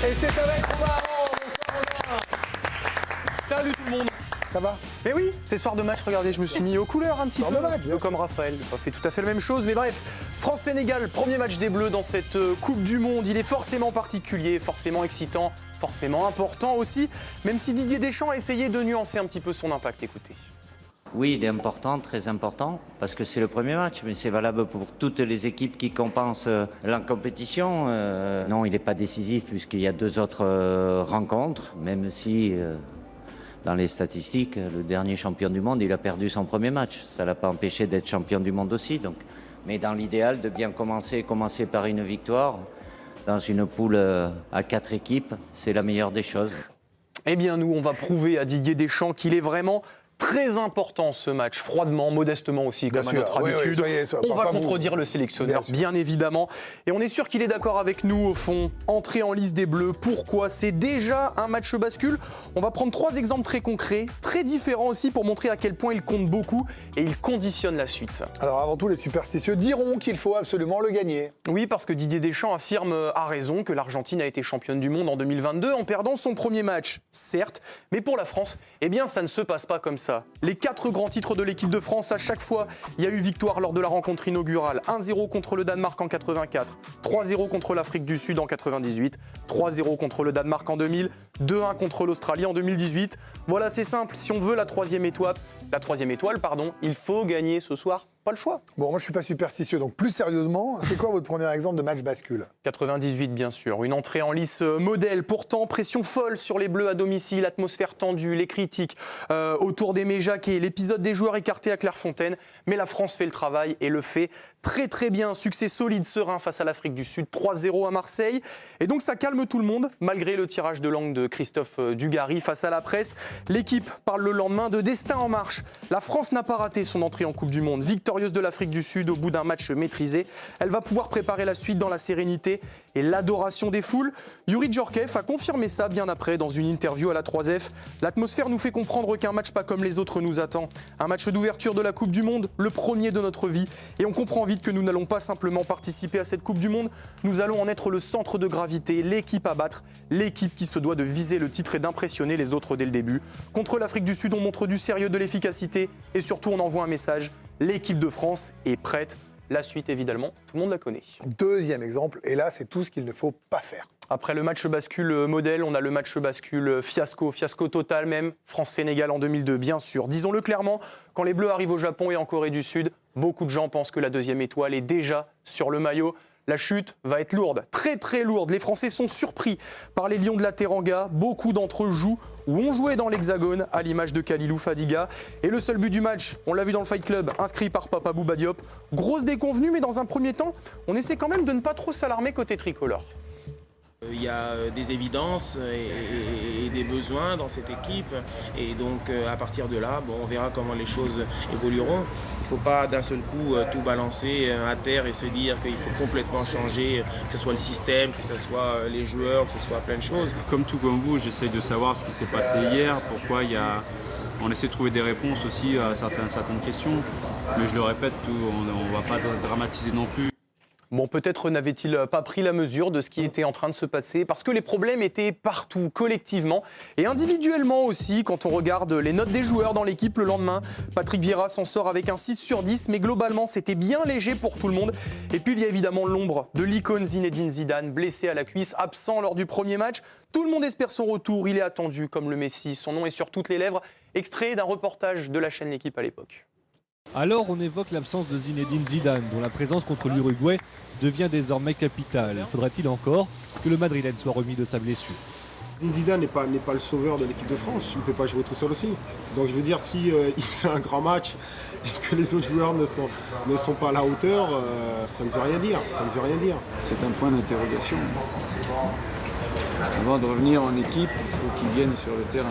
Et c'est avec Romain Aron. Bonsoir Romain. Salut tout le monde. Ça va? Mais oui, c'est soir de match, regardez, je me suis mis aux couleurs un petit peu. Soir de match, bien comme Raphaël, il n'a pas fait tout à fait la même chose. Mais bref, France-Sénégal, premier match des Bleus dans cette Coupe du Monde. Il est forcément particulier, forcément excitant, forcément important aussi. Même si Didier Deschamps a essayé de nuancer un petit peu son impact, écoutez. Oui, il est important, très important, parce que c'est le premier match, mais c'est valable pour toutes les équipes qui compensent la compétition. Non, il n'est pas décisif puisqu'il y a deux autres rencontres, même si dans les statistiques, le dernier champion du monde, il a perdu son premier match. Ça ne l'a pas empêché d'être champion du monde aussi. Donc. Mais dans l'idéal, de bien commencer par une victoire, dans une poule à 4 équipes, c'est la meilleure des choses. Eh bien nous, on va prouver à Didier Deschamps qu'il est vraiment très important ce match, froidement, modestement aussi, comme à notre habitude. On va contredire le sélectionneur, bien évidemment. Et on est sûr qu'il est d'accord avec nous, au fond. Entrée en liste des Bleus, pourquoi? C'est déjà un match bascule. On va prendre 3 exemples très concrets, très différents aussi, pour montrer à quel point il compte beaucoup et il conditionne la suite. Alors avant tout, les superstitieux diront qu'il faut absolument le gagner. Oui, parce que Didier Deschamps affirme à raison que l'Argentine a été championne du monde en 2022 en perdant son premier match, certes. Mais pour la France, eh bien ça ne se passe pas comme ça. Les 4 grands titres de l'équipe de France, à chaque fois, il y a eu victoire lors de la rencontre inaugurale. 1-0 contre le Danemark en 84, 3-0 contre l'Afrique du Sud en 98, 3-0 contre le Danemark en 2000, 2-1 contre l'Australie en 2018. Voilà, c'est simple, si on veut la troisième étoile, il faut gagner ce soir. Pas le choix. Bon, moi je suis pas superstitieux, donc plus sérieusement, c'est quoi votre premier exemple de match bascule? 98 bien sûr, une entrée en lice modèle, pourtant pression folle sur les Bleus à domicile, atmosphère tendue, les critiques autour d'Aimé Jacquet, l'épisode des joueurs écartés à Clairefontaine, mais la France fait le travail et le fait très très bien, succès solide, serein face à l'Afrique du Sud, 3-0 à Marseille, et donc ça calme tout le monde, malgré le tirage de langue de Christophe Dugarry face à la presse. L'équipe parle le lendemain de destin en marche, la France n'a pas raté son entrée en Coupe du Monde, victorieuse de l'Afrique du Sud au bout d'un match maîtrisé. Elle va pouvoir préparer la suite dans la sérénité et l'adoration des foules. Youri Djorkaeff a confirmé ça bien après dans une interview à la 3F. L'atmosphère nous fait comprendre qu'un match pas comme les autres nous attend. Un match d'ouverture de la Coupe du Monde, le premier de notre vie. Et on comprend vite que nous n'allons pas simplement participer à cette Coupe du Monde, nous allons en être le centre de gravité, l'équipe à battre, l'équipe qui se doit de viser le titre et d'impressionner les autres dès le début. Contre l'Afrique du Sud, on montre du sérieux, de l'efficacité et surtout on envoie un message. L'équipe de France est prête. La suite, évidemment, tout le monde la connaît. Deuxième exemple, et là, c'est tout ce qu'il ne faut pas faire. Après le match bascule modèle, on a le match bascule fiasco total même. France-Sénégal en 2002, bien sûr. Disons-le clairement, quand les Bleus arrivent au Japon et en Corée du Sud, beaucoup de gens pensent que la deuxième étoile est déjà sur le maillot. La chute va être lourde, très très lourde. Les Français sont surpris par les Lions de la Teranga. Beaucoup d'entre eux jouent ou ont joué dans l'Hexagone, à l'image de Khalilou Fadiga. Et le seul but du match, on l'a vu dans le Fight Club, inscrit par Papa Bouba Diop. Grosse déconvenue, mais dans un premier temps, on essaie quand même de ne pas trop s'alarmer côté tricolore. Il y a des évidences et des besoins dans cette équipe et donc à partir de là, on verra comment les choses évolueront. Il ne faut pas d'un seul coup tout balancer à terre et se dire qu'il faut complètement changer, que ce soit le système, que ce soit les joueurs, que ce soit plein de choses. Comme vous, j'essaie de savoir ce qui s'est passé hier, pourquoi on essaie de trouver des réponses aussi à certaines questions. Mais je le répète, on ne va pas dramatiser non plus. Bon, peut-être n'avait-il pas pris la mesure de ce qui était en train de se passer, parce que les problèmes étaient partout, collectivement, et individuellement aussi, quand on regarde les notes des joueurs dans l'équipe le lendemain. Patrick Vieira s'en sort avec un 6 sur 10, mais globalement, c'était bien léger pour tout le monde. Et puis, il y a évidemment l'ombre de l'icône Zinedine Zidane, blessé à la cuisse, absent lors du premier match. Tout le monde espère son retour, il est attendu comme le Messie, son nom est sur toutes les lèvres, extrait d'un reportage de la chaîne L'Équipe à l'époque. Alors on évoque l'absence de Zinedine Zidane, dont la présence contre l'Uruguay devient désormais capitale. Faudrait-il encore que le Madrilène soit remis de sa blessure? Zidane n'est pas le sauveur de l'équipe de France. Il ne peut pas jouer tout seul aussi. Donc je veux dire, si il fait un grand match et que les autres joueurs ne sont pas à la hauteur, ça ne veut rien dire. C'est un point d'interrogation. Avant de revenir en équipe, il faut qu'il vienne sur le terrain.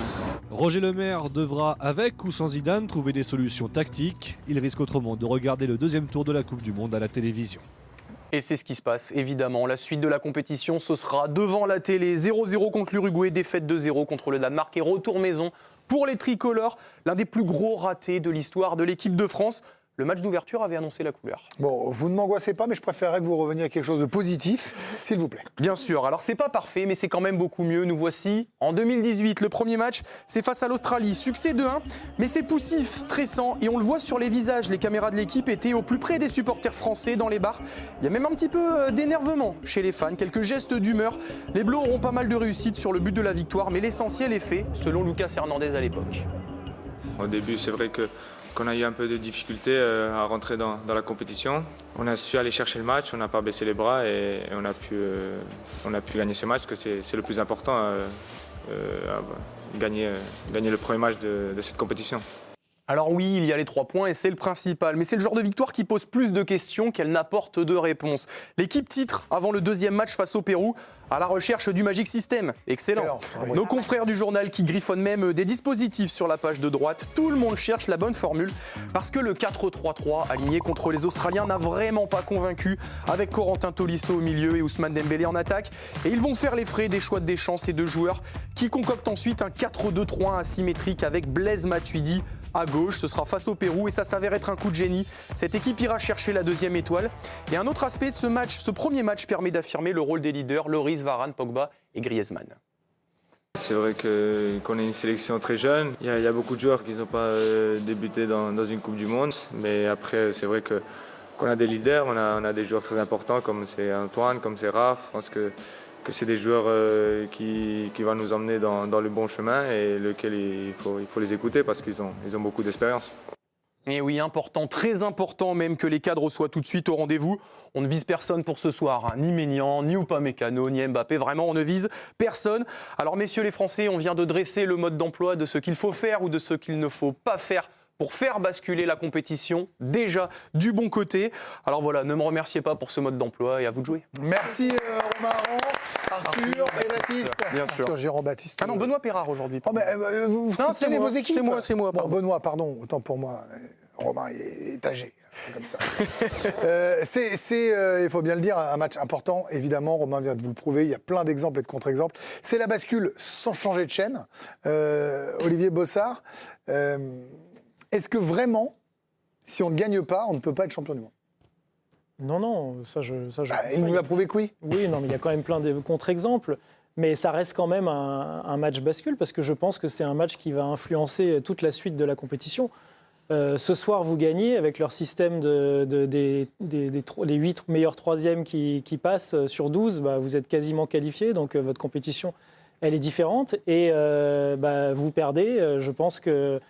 Roger Lemaire devra, avec ou sans Zidane, trouver des solutions tactiques. Il risque autrement de regarder le deuxième tour de la Coupe du Monde à la télévision. Et c'est ce qui se passe, évidemment. La suite de la compétition, ce sera devant la télé. 0-0 contre l'Uruguay, défaite 2-0 contre le Danemark et retour maison pour les tricolores. L'un des plus gros ratés de l'histoire de l'équipe de France. le match d'ouverture avait annoncé la couleur. Bon, vous ne m'angoissez pas, mais je préférerais que vous reveniez à quelque chose de positif, s'il vous plaît. Bien sûr, alors c'est pas parfait, mais c'est quand même beaucoup mieux. Nous voici en 2018. Le premier match, c'est face à l'Australie. Succès 2-1, mais c'est poussif, stressant, et on le voit sur les visages. Les caméras de l'équipe étaient au plus près des supporters français dans les bars. Il y a même un petit peu d'énervement chez les fans, quelques gestes d'humeur. Les Bleus auront pas mal de réussite sur le but de la victoire, mais l'essentiel est fait, selon Lucas Hernandez à l'époque. Au début, c'est vrai qu'on a eu un peu de difficulté à rentrer dans la compétition. On a su aller chercher le match, on n'a pas baissé les bras et on a pu gagner ce match, que c'est le plus important, gagner le premier match de cette compétition. Alors oui, il y a les 3 points et c'est le principal, mais c'est le genre de victoire qui pose plus de questions qu'elle n'apporte de réponses. L'équipe titre avant le deuxième match face au Pérou à la recherche du Magic System. Excellent. Nos confrères du journal qui griffonnent même des dispositifs sur la page de droite. Tout le monde cherche la bonne formule parce que le 4-3-3 aligné contre les Australiens n'a vraiment pas convaincu, avec Corentin Tolisso au milieu et Ousmane Dembélé en attaque. Et ils vont faire les frais des choix de Deschamps et de joueurs qui concoctent ensuite un 4-2-3-1 asymétrique avec Blaise Matuidi à gauche. Ce sera face au Pérou et ça s'avère être un coup de génie. Cette équipe ira chercher la deuxième étoile. Et un autre aspect, ce premier match permet d'affirmer le rôle des leaders, Lloris, Varane, Pogba et Griezmann. C'est vrai qu'on est une sélection très jeune. Il y a beaucoup de joueurs qui n'ont pas débuté dans une Coupe du Monde. Mais après, c'est vrai qu'on a des leaders, on a des joueurs très importants comme c'est Antoine, comme c'est Raph. Je pense que c'est des joueurs qui vont nous emmener dans le bon chemin et lequel il faut les écouter parce qu'ils ont beaucoup d'expérience. Et oui, important, très important même que les cadres soient tout de suite au rendez-vous. On ne vise personne pour ce soir, hein. Ni Maignan, ni Upamecano, ni Mbappé. Vraiment, on ne vise personne. Alors messieurs les Français, on vient de dresser le mode d'emploi de ce qu'il faut faire ou de ce qu'il ne faut pas faire pour faire basculer la compétition, déjà du bon côté. Alors voilà, ne me remerciez pas pour ce mode d'emploi et à vous de jouer. Merci Romain Aron, Arthur et Baptiste. Bien sûr. Arthur Girand, Baptiste. Ah non, Benoît Pérard aujourd'hui. Oh, vous Non, c'est tenez moi, vos équipes. c'est moi. Bon, Pardon. Benoît, pardon, autant pour moi. Romain est âgé, comme ça. Il faut bien le dire, un match important. Évidemment, Romain vient de vous le prouver. Il y a plein d'exemples et de contre-exemples. C'est la bascule sans changer de chaîne. Olivier Bossard, est-ce que vraiment, si on ne gagne pas, on ne peut pas être champion du monde ? Non, ça je il nous l'a prouvé que oui. Oui, non, mais il y a quand même plein de contre-exemples. Mais ça reste quand même un match bascule parce que je pense que c'est un match qui va influencer toute la suite de la compétition. Ce soir, vous gagnez avec leur système les 8 meilleurs troisièmes qui passent sur 12. Vous êtes quasiment qualifiés, donc votre compétition, elle est différente. Et vous perdez. Je pense que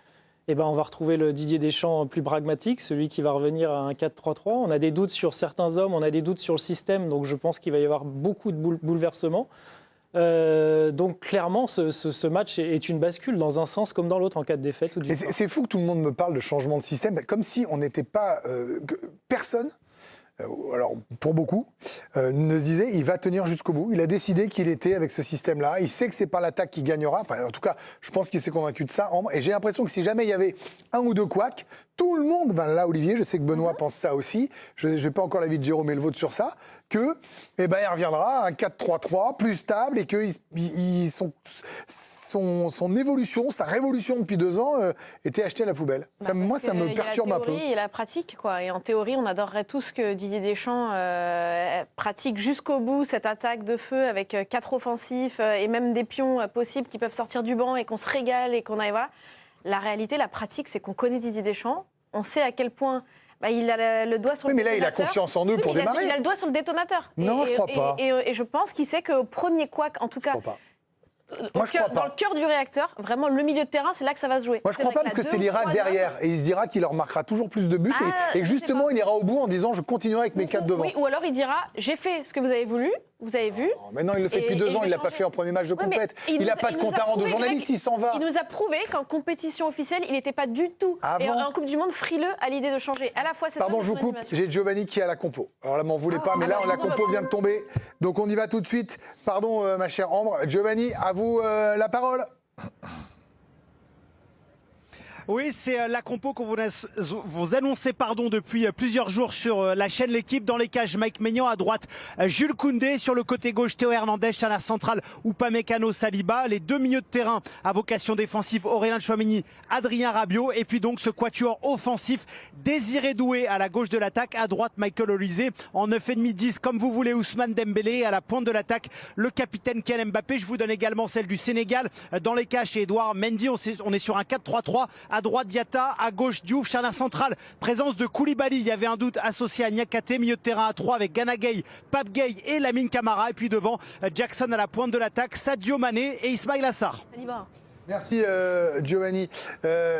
on va retrouver le Didier Deschamps plus pragmatique, celui qui va revenir à un 4-3-3. On a des doutes sur certains hommes, on a des doutes sur le système, donc je pense qu'il va y avoir beaucoup de bouleversements. Donc clairement, ce match est une bascule dans un sens comme dans l'autre en cas de défaite ou de victoire. C'est fou que tout le monde me parle de changement de système, comme si on n'était pas... personne, alors pour beaucoup, ne se disait il va tenir jusqu'au bout. Il a décidé qu'il était avec ce système-là. Il sait que c'est pas l'attaque qui gagnera. Enfin, en tout cas, je pense qu'il s'est convaincu de ça. Et j'ai l'impression que si jamais il y avait un ou deux couacs, tout le monde, là Olivier, je sais que Benoît pense ça aussi, je n'ai pas encore l'avis de Jérôme et le vôtre sur ça, que il reviendra à un 4-3-3 plus stable et que son évolution, sa révolution depuis 2 ans était achetée à la poubelle. Moi, ça me perturbe un peu. Il y a la théorie et la pratique, quoi. Et en théorie, on adorerait tous que Didier Deschamps pratique jusqu'au bout cette attaque de feu avec 4 offensifs et même des pions possibles qui peuvent sortir du banc et qu'on se régale et qu'on aille voilà. La réalité, la pratique, c'est qu'on connaît Didier Deschamps. On sait à quel point il a le doigt sur le détonateur. Mais là, il a confiance en eux pour démarrer. Il a le doigt sur le détonateur. Non, je ne crois pas. Et je pense qu'il sait qu'au premier couac, en tout cas, dans le cœur du réacteur, vraiment, le milieu de terrain, c'est là que ça va se jouer. Moi, je ne crois pas parce que c'est l'Irak derrière. Et il se dira qu'il leur marquera toujours plus de buts. Et justement, il ira au bout en disant je continuerai avec mes 4 devant. Oui, ou alors il dira j'ai fait ce que vous avez voulu, vous avez vu. Mais non, il le fait depuis 2 ans, il ne l'a pas fait en premier match de compète. Il n'a pas de compte à rendre aux journalistes, il s'en va. Il nous a prouvé qu'en compétition officielle, il n'était pas du tout, et en Coupe du Monde, frileux à l'idée de changer. À la fois, pardon, je vous coupe, j'ai Giovanni qui est à la compo. Alors là, m'en voulez pas, mais là, la compo vient de tomber. Donc on y va tout de suite. Pardon, ma chère Ambre. Giovanni, à vous la parole. Oui, c'est la compo qu'on vous annonçait depuis plusieurs jours sur la chaîne L'équipe. Dans les cages, Mike Maignan à droite, Jules Koundé. Sur le côté gauche, Théo Hernandez, charnière centrale, Upamecano, Saliba. Les deux milieux de terrain à vocation défensive, Aurélien Tchouaméni, Adrien Rabiot. Et puis donc ce quatuor offensif, Désiré Doué à la gauche de l'attaque, à droite Michael Olise, en 9,5-10 comme vous voulez, Ousmane Dembélé, à la pointe de l'attaque le capitaine Kylian Mbappé. Je vous donne également celle du Sénégal. Dans les cages, chez Edouard Mendy, on est sur un 4-3-3, à droite Diatta, à gauche Diouf, charnière centrale, présence de Koulibaly, il y avait un doute associé à Niakhaté, milieu de terrain à 3 avec Gana Gueye, Pape Gueye et Lamine Camara, et puis devant Jackson à la pointe de l'attaque, Sadio Mané et Ismaïla Sarr. Merci Giovanni.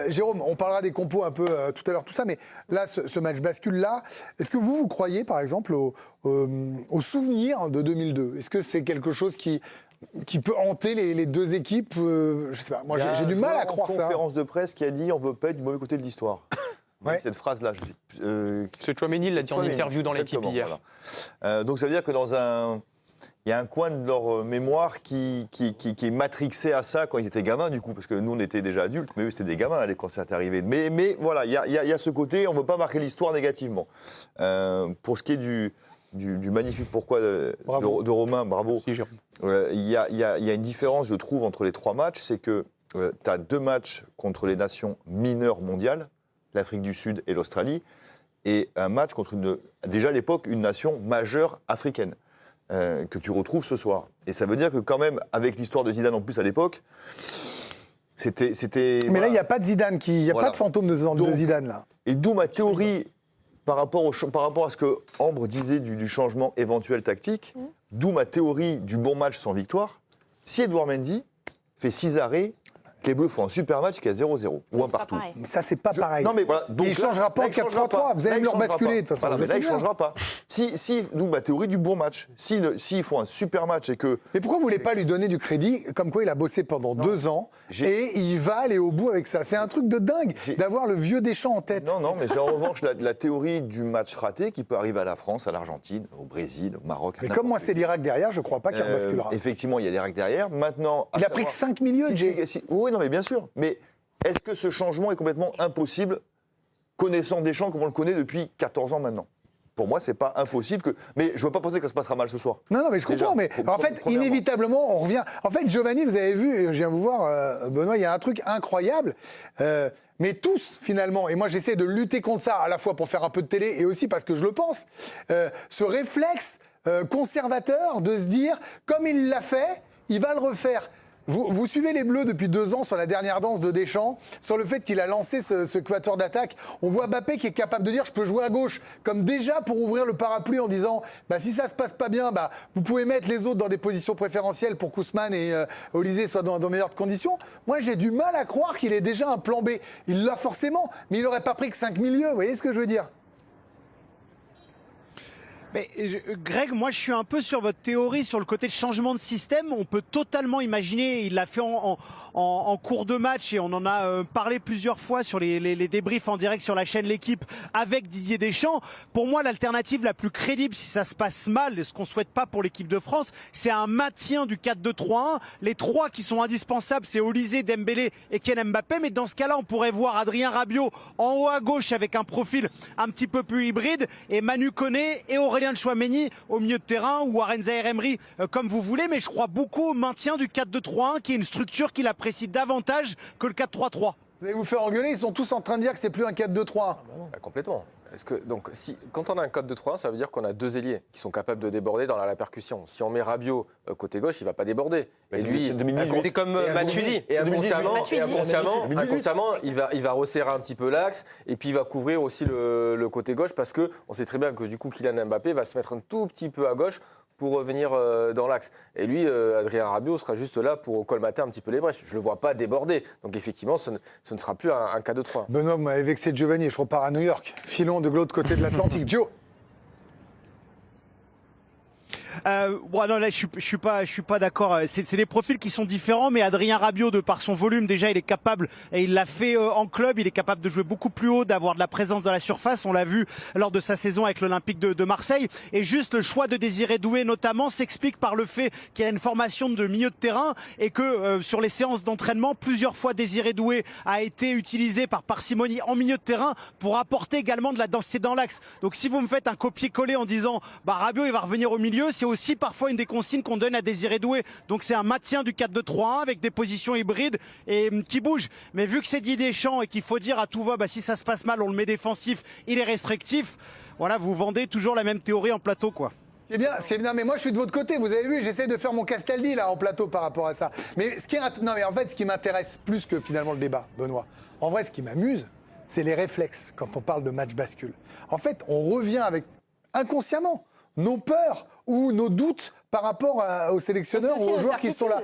Jérôme, on parlera des compos un peu tout à l'heure, tout ça, mais là, ce match bascule-là, est-ce que vous croyez par exemple au souvenir de 2002 ? Est-ce que c'est quelque chose qui peut hanter les deux équipes? Je sais pas, moi j'ai du mal à croire ça. Il y a une conférence de presse qui a dit on ne veut pas être du mauvais côté de l'histoire. Ouais. Cette phrase-là, je sais. C'est Tchouaméni l'a dit en interview dans l'équipe hier. Voilà. Donc ça veut dire que il y a un coin de leur mémoire qui est matrixé à ça quand ils étaient gamins, du coup, parce que nous, on était déjà adultes, mais eux, c'était des gamins quand ça est arrivé. Mais voilà, il y a ce côté, on ne veut pas marquer l'histoire négativement. Pour ce qui est du magnifique pourquoi de Romain, bravo. Si, Jérôme. Il y a une différence, je trouve, entre les trois matchs, c'est que tu as 2 matchs contre les nations mineures mondiales, l'Afrique du Sud et l'Australie, et un match contre, déjà à l'époque, une nation majeure africaine. Que tu retrouves ce soir. Et ça veut dire que quand même, avec l'histoire de Zidane en plus à l'époque, c'était. Mais voilà. Là, il n'y a pas de Zidane, il n'y a pas de fantôme de Zidane là. Et d'où ma théorie par rapport à ce que Ambre disait du changement éventuel tactique, d'où ma théorie du bon match sans victoire. Si Edouard Mendy fait 6 arrêts, que les Bleus font un super match qui est à 0-0 ou un partout. Mais ça, c'est pas pareil. Non, mais voilà. Donc, il ne changera pas en 4-3-3. Vous allez me le rebasculer de toute façon. Voilà, mais là, il ne changera pas. D'où ma théorie du bon match. S'ils font un super match et que. Mais pourquoi vous ne voulez pas lui donner du crédit, comme quoi il a bossé pendant 2 ans et il va aller au bout avec ça? C'est un truc de dingue d'avoir le vieux Deschamps en tête. Non, mais j'ai en revanche la théorie du match raté qui peut arriver à la France, à l'Argentine, au Brésil, au Maroc. Mais comme moi, c'est l'Irak derrière, je ne crois pas qu'il rebasculera. Effectivement, il y a l'Irak derrière. Maintenant. Il a pris que 5 milieux. Oui, non, mais bien sûr. Mais est-ce que ce changement est complètement impossible, connaissant Deschamps comme on le connaît depuis 14 ans maintenant? Pour moi, c'est pas impossible que. Mais je ne veux pas penser que ça se passera mal ce soir. Non, mais je comprends. Mais en fait, inévitablement, on revient. En fait, Giovanni, vous avez vu, je viens vous voir, Benoît, il y a un truc incroyable. Mais tous, finalement, et moi j'essaie de lutter contre ça, à la fois pour faire un peu de télé et aussi parce que je le pense, ce réflexe conservateur de se dire, comme il l'a fait, il va le refaire. Vous suivez les Bleus depuis 2 ans sur la dernière danse de Deschamps, sur le fait qu'il a lancé ce quatuor d'attaque. On voit Mbappé qui est capable de dire je peux jouer à gauche, comme déjà pour ouvrir le parapluie en disant si ça se passe pas bien, vous pouvez mettre les autres dans des positions préférentielles pour qu'Ousmane et Olise soient dans meilleures conditions. Moi j'ai du mal à croire qu'il ait déjà un plan B. Il l'a forcément, mais il n'aurait pas pris que 5 milieux, vous voyez ce que je veux dire? Mais, Greg, moi je suis un peu sur votre théorie sur le côté de changement de système. On peut totalement imaginer, il l'a fait en cours de match et on en a parlé plusieurs fois sur les débriefs en direct sur la chaîne L'équipe avec Didier Deschamps. Pour moi, l'alternative la plus crédible si ça se passe mal, et ce qu'on ne souhaite pas pour l'équipe de France, c'est un maintien du 4-2-3-1. Les 3 qui sont indispensables, c'est Olise, Dembélé et Kylian Mbappé. Mais dans ce cas-là, on pourrait voir Adrien Rabiot en haut à gauche avec un profil un petit peu plus hybride et Manu Koné et Aurélien Tchouaméni au milieu de terrain ou Warren Zaïre-Emery comme vous voulez, mais je crois beaucoup au maintien du 4-2-3-1 qui est une structure qu'il apprécie davantage que le 4-3-3. Vous allez vous faire engueuler, ils sont tous en train de dire que c'est plus un 4-2-3-1. Complètement. Quand on a un 4-2-3-1, ça veut dire qu'on a 2 ailiers qui sont capables de déborder dans la percussion. Si on met Rabiot côté gauche, il ne va pas déborder. Et lui, c'est comme Matuidi. Et inconsciemment, il va resserrer un petit peu l'axe et puis il va couvrir aussi le côté gauche parce qu'on sait très bien que du coup, Kylian Mbappé va se mettre un tout petit peu à gauche pour revenir dans l'axe. Et lui, Adrien Rabiot sera juste là pour colmater un petit peu les brèches. Je ne le vois pas déborder. Donc effectivement, ce ne sera plus un 4-2-3. Benoît, vous m'avez vexé de Giovanni, je repars à New York. Filons de l'autre côté de l'Atlantique. Joe. Non, là, je suis pas d'accord. C'est des profils qui sont différents, mais Adrien Rabiot, de par son volume, déjà, il est capable, et il l'a fait en club, il est capable de jouer beaucoup plus haut, d'avoir de la présence dans la surface. On l'a vu lors de sa saison avec l'Olympique de Marseille. Et juste le choix de Désiré Doué, notamment, s'explique par le fait qu'il y a une formation de milieu de terrain et que sur les séances d'entraînement, plusieurs fois Désiré Doué a été utilisé par parcimonie en milieu de terrain pour apporter également de la densité dans l'axe. Donc si vous me faites un copier-coller en disant Rabiot il va revenir au milieu, c'est aussi parfois une des consignes qu'on donne à Désiré Doué. Donc c'est un maintien du 4-2-3-1 avec des positions hybrides et qui bougent. Mais vu que c'est Didier Deschamps et qu'il faut dire à tout va, si ça se passe mal, on le met défensif, il est restrictif. Voilà, vous vendez toujours la même théorie en plateau, quoi. Ce qui est bien, mais moi je suis de votre côté, vous avez vu, j'essaie de faire mon Castaldi là en plateau par rapport à ça. Mais en fait, ce qui m'intéresse plus que finalement le débat, Benoît, en vrai, ce qui m'amuse, c'est les réflexes quand on parle de match bascule. En fait, on revient avec inconsciemment nos peurs ou nos doutes par rapport aux sélectionneurs ou aux joueurs qui sont là.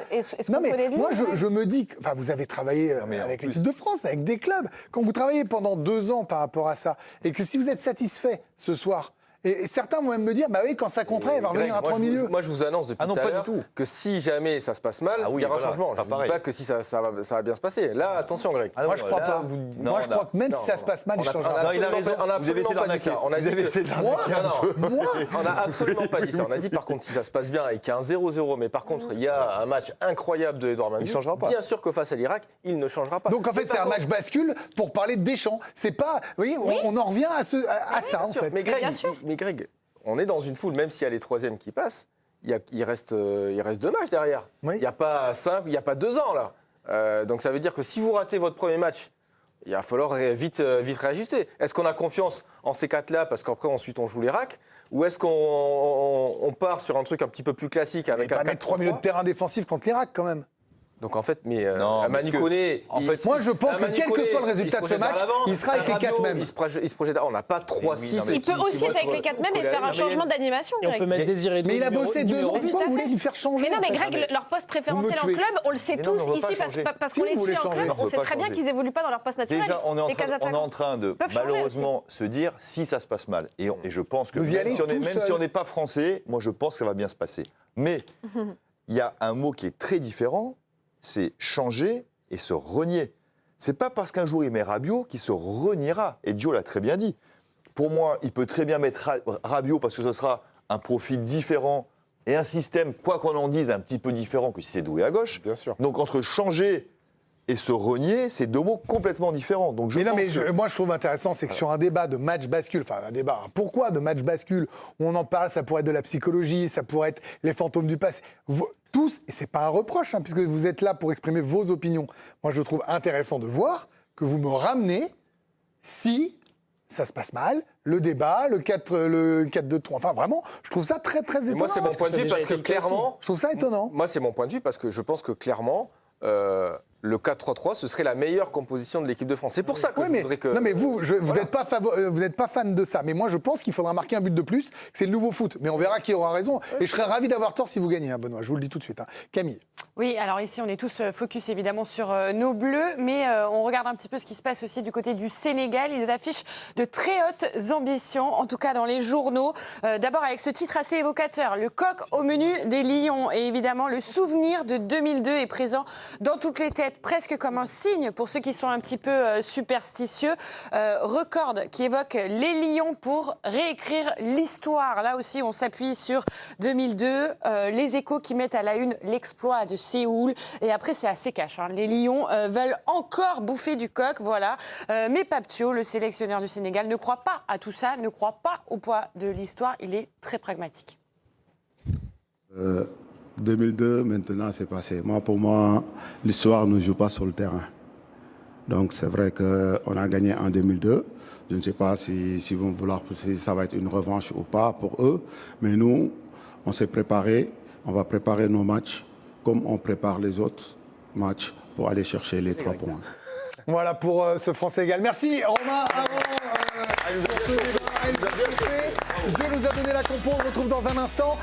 Non mais moi je me dis, vous avez travaillé avec l'équipe de France, avec des clubs, quand vous travaillez pendant 2 ans par rapport à ça, et que si vous êtes satisfait ce soir, et certains vont même me dire, oui, quand ça compterait, elle va revenir à 3 milieux. Moi, je vous annonce depuis tout à l'heure que si jamais ça se passe mal, il y aura un changement. Je ne vous dis pas que si ça va bien se passer. Là, attention, Greg. Moi, je ne crois pas. Moi, je crois que même si ça se passe mal, il changera. Non, il a raison. On n'a absolument pas dit ça. On a dit on n'a absolument pas dit ça. On a dit, par contre, si ça se passe bien et qu'il y a un 0-0, mais par contre, il y a un match incroyable de Edouard Mendy, il ne changera pas. Bien sûr que face à l'Irak, il ne changera pas. Donc, en fait, c'est un match bascule pour parler de Deschamps. C'est pas... Oui, on en revient à ça, en fait. Mais Greg... On est dans une poule, même s'il y a les 3e qui passent, il reste 2 matchs derrière. Oui. Il n'y a pas 5, il n'y a pas 2 ans là. Donc ça veut dire que si vous ratez votre premier match, il va falloir vite réajuster. Est-ce qu'on a confiance en ces 4-là parce qu'après ensuite on joue l'Irak, ou est-ce qu'on part sur un truc un petit peu plus classique avec un 4-3-3 mettre 3 milieux de terrain défensif contre l'Irak quand même. Donc en fait, Manu Koné... moi je pense que quel que soit le résultat de ce match, il sera avec les 4 mêmes. Il se projette. On n'a pas 3-6. Il peut aussi être avec les 4 mêmes et faire un changement d'animation. On peut mettre Désiré Doué. Mais il a bossé 2 ans. Pourquoi vous voulez lui faire changer? Mais non, mais Greg, leur poste préférentiel en club, on le sait tous ici parce qu'on les suit en club. On sait très bien qu'ils évoluent pas dans leur poste naturel. Déjà, on est en train de malheureusement se dire si ça se passe mal. Et je pense que même si on n'est pas français, moi je pense que ça va bien se passer. Mais il y a un mot qui est très différent. C'est changer et se renier. C'est pas parce qu'un jour il met Rabiot qu'il se reniera. Et Dio l'a très bien dit. Pour moi, il peut très bien mettre Rabiot parce que ce sera un profil différent et un système, quoi qu'on en dise, un petit peu différent que si c'est Doué à gauche. Bien sûr. Donc entre changer et se renier, c'est 2 mots complètement différents. Donc moi je trouve intéressant, c'est que sur un débat de match bascule, pourquoi de match bascule, où on en parle, ça pourrait être de la psychologie, ça pourrait être les fantômes du passé. Tous, et c'est pas un reproche, puisque vous êtes là pour exprimer vos opinions. Moi, je trouve intéressant de voir que vous me ramenez si ça se passe mal, le débat, le 4-2-3. Enfin, vraiment, je trouve ça très, très étonnant. Moi, c'est mon point de vue parce que clairement... Je trouve ça étonnant. Moi, c'est mon point de vue parce que je pense que clairement... le 4-3-3, ce serait la meilleure composition de l'équipe de France. C'est pour ça que je voudrais que... Non, mais vous n'êtes pas fan de ça. Mais moi, je pense qu'il faudra marquer un but de plus, que c'est le nouveau foot. Mais on verra qui aura raison. Et je serais ravi d'avoir tort si vous gagnez, Benoît. Je vous le dis tout de suite. Camille. Oui, alors ici, on est tous focus évidemment sur nos Bleus, mais on regarde un petit peu ce qui se passe aussi du côté du Sénégal. Ils affichent de très hautes ambitions, en tout cas dans les journaux. D'abord avec ce titre assez évocateur, le coq au menu des Lions. Et évidemment, le souvenir de 2002 est présent dans toutes les têtes, presque comme un signe pour ceux qui sont un petit peu superstitieux. Record qui évoque les Lions pour réécrire l'histoire. Là aussi, on s'appuie sur 2002. Les Échos qui mettent à la une l'exploit de Séoul. Et après, c'est assez cash. Les Lions veulent encore bouffer du coq, voilà. Mais Pape Thiaw, le sélectionneur du Sénégal, ne croit pas à tout ça, ne croit pas au poids de l'histoire. Il est très pragmatique. 2002, maintenant, c'est passé. Pour moi, l'histoire ne joue pas sur le terrain. Donc, c'est vrai qu'on a gagné en 2002. Je ne sais pas si vont vouloir, si ça va être une revanche ou pas pour eux. Mais nous, on s'est préparé. On va préparer nos matchs comme on prépare les autres matchs pour aller chercher les 3 points. Voilà pour ce France-Sénégal. Merci Romain. Je nous a donné la compo. On le retrouve dans un instant.